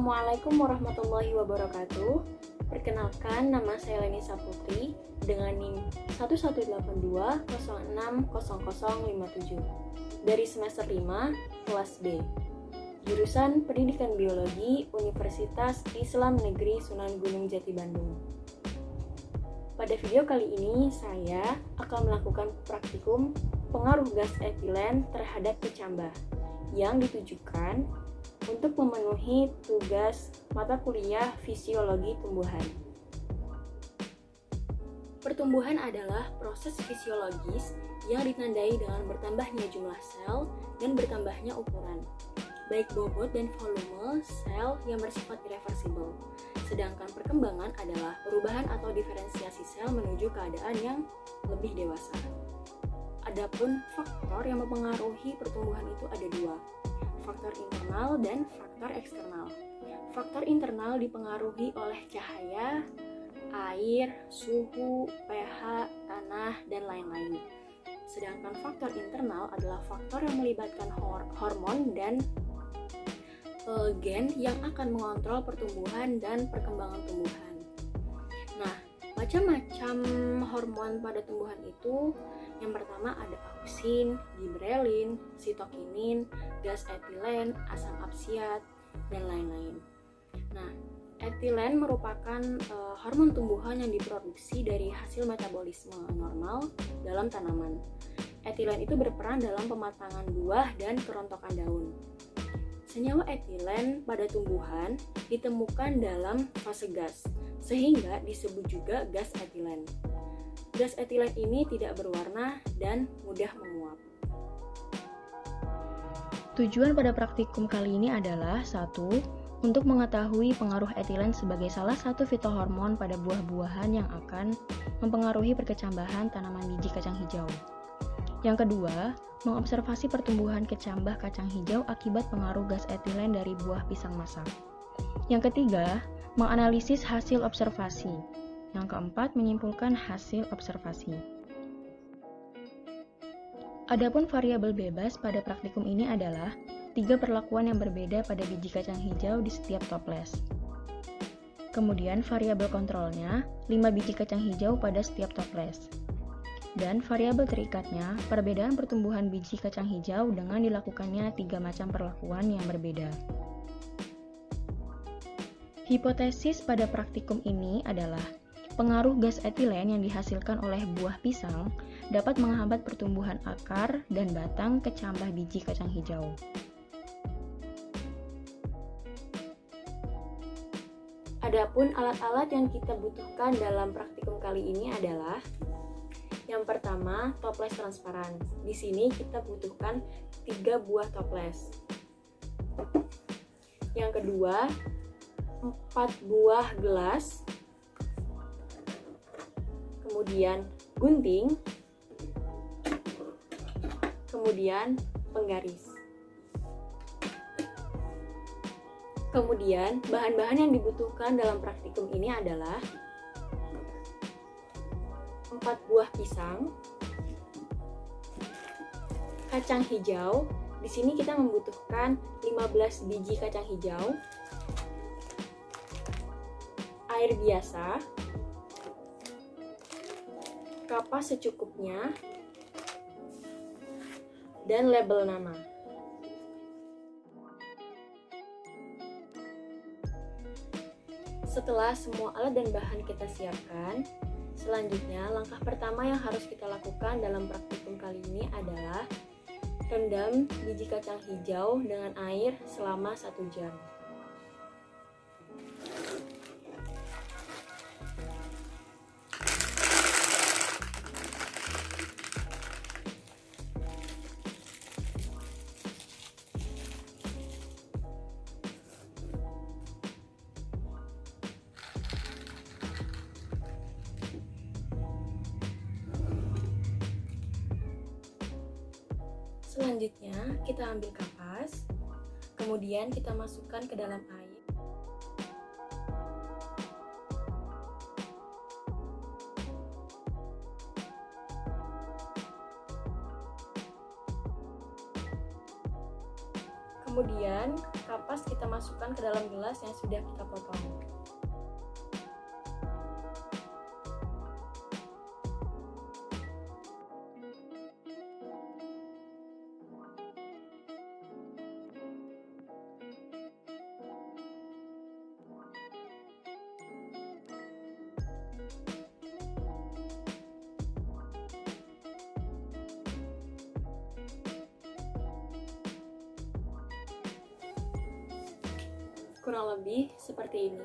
Assalamualaikum warahmatullahi wabarakatuh. Perkenalkan, nama saya Leni Saputri dengan NIM 1182060057 dari semester 5 kelas B. Jurusan Pendidikan Biologi Universitas Islam Negeri Sunan Gunung Jati Bandung. Pada video kali ini saya akan melakukan praktikum pengaruh gas etilen terhadap kecambah yang ditujukan untuk memenuhi tugas mata kuliah fisiologi tumbuhan. Pertumbuhan adalah proses fisiologis yang ditandai dengan bertambahnya jumlah sel dan bertambahnya ukuran, baik bobot dan volume sel yang bersifat irreversibel. Sedangkan perkembangan adalah perubahan atau diferensiasi sel menuju keadaan yang lebih dewasa. Adapun faktor yang mempengaruhi pertumbuhan itu ada dua, faktor internal dan faktor eksternal. Faktor internal dipengaruhi oleh cahaya, air, suhu, pH, tanah, dan lain-lain. Sedangkan faktor internal adalah faktor yang melibatkan hormon dan gen yang akan mengontrol pertumbuhan dan perkembangan tumbuhan. Nah, macam-macam hormon pada tumbuhan itu, yang pertama ada auksin, gibrelin, sitokinin, gas etilen, asam absiat, dan lain-lain. Nah, etilen merupakan hormon tumbuhan yang diproduksi dari hasil metabolisme normal dalam tanaman. Etilen itu berperan dalam pematangan buah dan kerontokan daun. Senyawa etilen pada tumbuhan ditemukan dalam fase gas, sehingga disebut juga gas etilen. Gas etilen ini tidak berwarna dan mudah menguap. Tujuan pada praktikum kali ini adalah 1. Untuk mengetahui pengaruh etilen sebagai salah satu fitohormon pada buah-buahan yang akan mempengaruhi perkecambahan tanaman biji kacang hijau. Yang kedua, mengobservasi pertumbuhan kecambah kacang hijau akibat pengaruh gas etilen dari buah pisang masak. Yang ketiga, menganalisis hasil observasi. Yang keempat, menyimpulkan hasil observasi. Adapun variabel bebas pada praktikum ini adalah 3 perlakuan yang berbeda pada biji kacang hijau di setiap toples. Kemudian variabel kontrolnya 5 biji kacang hijau pada setiap toples. Dan variabel terikatnya perbedaan pertumbuhan biji kacang hijau dengan dilakukannya 3 macam perlakuan yang berbeda. Hipotesis pada praktikum ini adalah pengaruh gas etilen yang dihasilkan oleh buah pisang dapat menghambat pertumbuhan akar dan batang kecambah biji kacang hijau. Adapun alat-alat yang kita butuhkan dalam praktikum kali ini adalah yang pertama, toples transparan. Di sini kita butuhkan 3 buah toples. Yang kedua, 4 buah gelas. Kemudian gunting, kemudian penggaris. Kemudian bahan-bahan yang dibutuhkan dalam praktikum ini adalah 4 buah pisang, kacang hijau. Di sini kita membutuhkan 15 biji kacang hijau, air biasa, kapas secukupnya, dan label nama. Setelah semua alat dan bahan kita siapkan, selanjutnya langkah pertama yang harus kita lakukan dalam praktikum kali ini adalah rendam biji kacang hijau dengan air selama 1 jam. Selanjutnya, kita ambil kapas, kemudian kita masukkan ke dalam air. Kemudian kapas kita masukkan ke dalam gelas yang sudah kita potong. Kurang lebih seperti ini.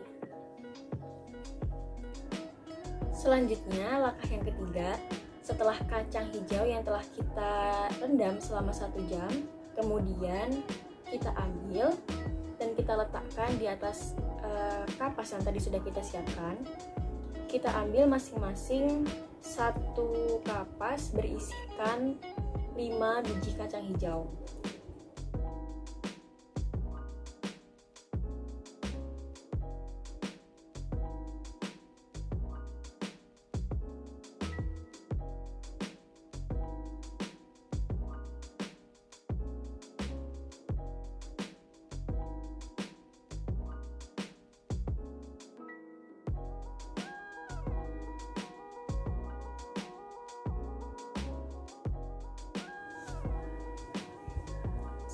Selanjutnya, langkah yang ketiga, setelah kacang hijau yang telah kita rendam selama 1 jam, kemudian kita ambil dan kita letakkan di atas kapas yang tadi sudah kita siapkan. Kita ambil masing-masing 1 kapas berisikan 5 biji kacang hijau.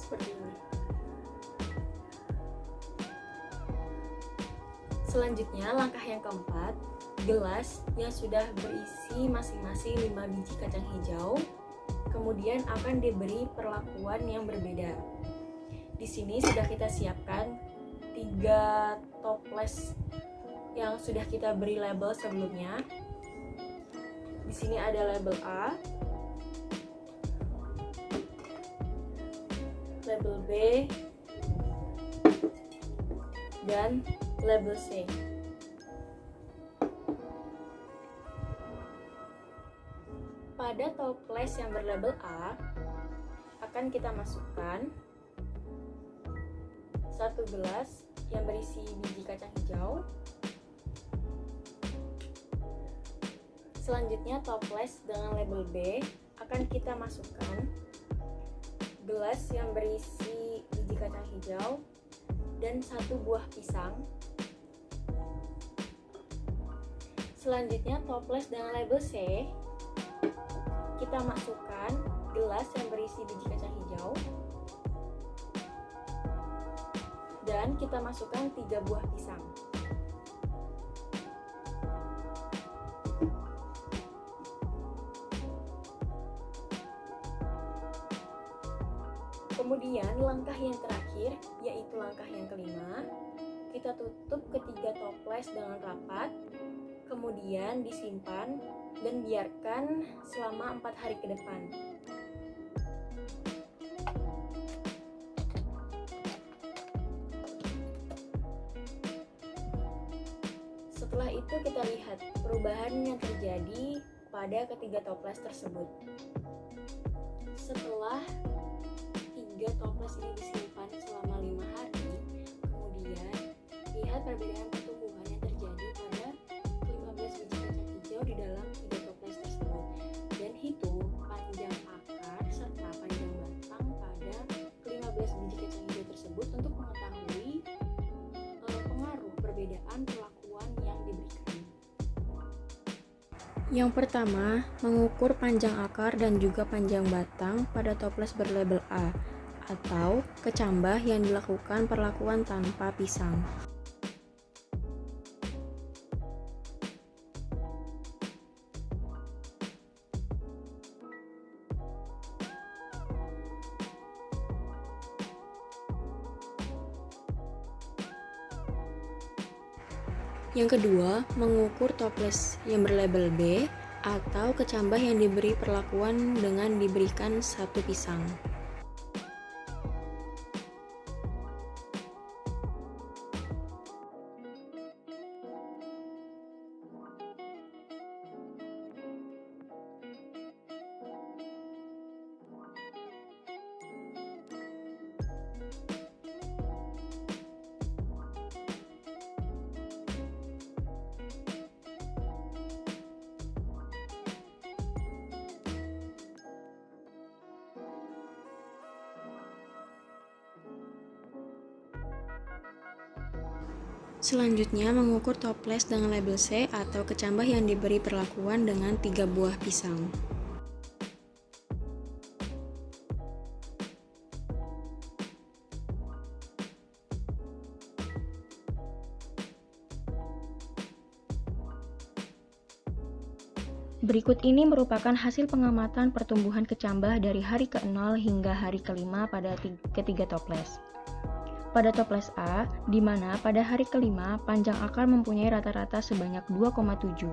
Seperti ini. Selanjutnya, langkah yang keempat, gelas yang sudah berisi masing-masing 5 biji kacang hijau kemudian akan diberi perlakuan yang berbeda. Di sini sudah kita siapkan 3 toples yang sudah kita beri label sebelumnya. Di sini ada label A, label B, dan label C. Pada toples yang berlabel A akan kita masukkan 1 gelas yang berisi biji kacang hijau. Selanjutnya, toples dengan label B akan kita masukkan gelas yang berisi biji kacang hijau dan 1 buah pisang. Selanjutnya, toples dengan label C kita masukkan gelas yang berisi biji kacang hijau dan kita masukkan 3 buah pisang. Kemudian langkah yang terakhir, yaitu langkah yang kelima, kita tutup ketiga toples dengan rapat, kemudian disimpan dan biarkan selama 4 hari ke depan. Setelah itu kita lihat perubahan yang terjadi pada ketiga toples tersebut. Setelah 3 toples ini disimpan selama 5 hari, kemudian lihat perbedaan pertumbuhan yang terjadi pada 15 biji kacang hijau di dalam 3 toples tersebut, dan hitung panjang akar serta panjang batang pada 15 biji kacang hijau tersebut untuk mengetahui pengaruh perbedaan perlakuan yang diberikan. Yang pertama, mengukur panjang akar dan juga panjang batang pada toples berlabel A atau kecambah yang dilakukan perlakuan tanpa pisang. Yang kedua, mengukur toples yang berlabel B atau kecambah yang diberi perlakuan dengan diberikan 1 pisang. Selanjutnya, mengukur toples dengan label C atau kecambah yang diberi perlakuan dengan 3 buah pisang. Berikut ini merupakan hasil pengamatan pertumbuhan kecambah dari hari ke-0 hingga hari ke-5 pada ketiga toples. Pada toples A, di mana pada hari ke-5 panjang akar mempunyai rata-rata sebanyak 2,7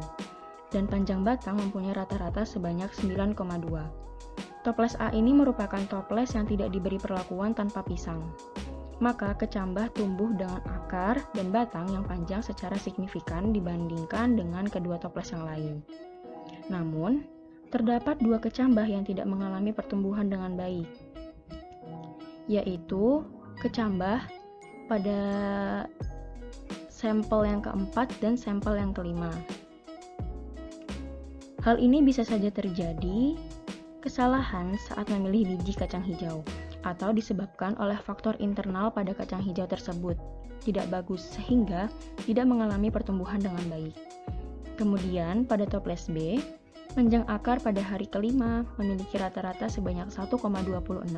dan panjang batang mempunyai rata-rata sebanyak 9,2. Toples A ini merupakan toples yang tidak diberi perlakuan tanpa pisang. Maka kecambah tumbuh dengan akar dan batang yang panjang secara signifikan dibandingkan dengan kedua toples yang lain. Namun, terdapat dua kecambah yang tidak mengalami pertumbuhan dengan baik, yaitu kecambah pada sampel yang keempat dan sampel yang kelima. Hal ini bisa saja terjadi kesalahan saat memilih biji kacang hijau, atau disebabkan oleh faktor internal pada kacang hijau tersebut tidak bagus sehingga tidak mengalami pertumbuhan dengan baik. Kemudian pada toples B, panjang akar pada hari ke-5 memiliki rata-rata sebanyak 1,26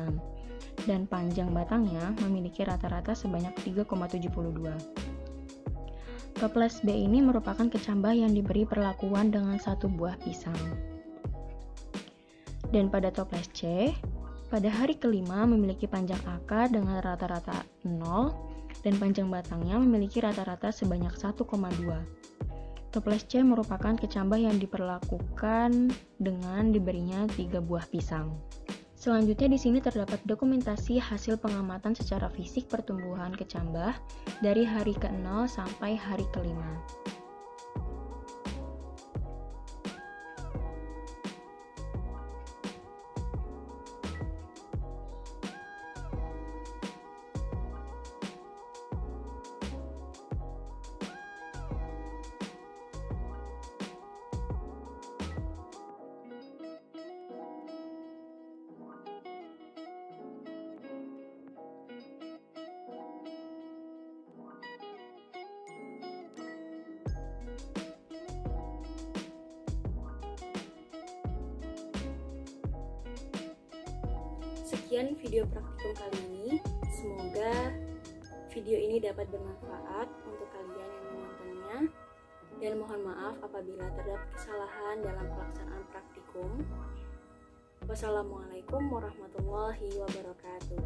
dan panjang batangnya memiliki rata-rata sebanyak 3,72. Toples B ini merupakan kecambah yang diberi perlakuan dengan 1 buah pisang. Dan pada toples C, pada hari ke-5 memiliki panjang akar dengan rata-rata 0 dan panjang batangnya memiliki rata-rata sebanyak 1,2. Toples C merupakan kecambah yang diperlakukan dengan diberinya 3 buah pisang. Selanjutnya di sini terdapat dokumentasi hasil pengamatan secara fisik pertumbuhan kecambah dari hari ke-0 sampai hari ke-5. Sekian video praktikum kali ini. Semoga video ini dapat bermanfaat untuk kalian yang menontonnya. Dan mohon maaf apabila terdapat kesalahan dalam pelaksanaan praktikum. Wassalamualaikum warahmatullahi wabarakatuh.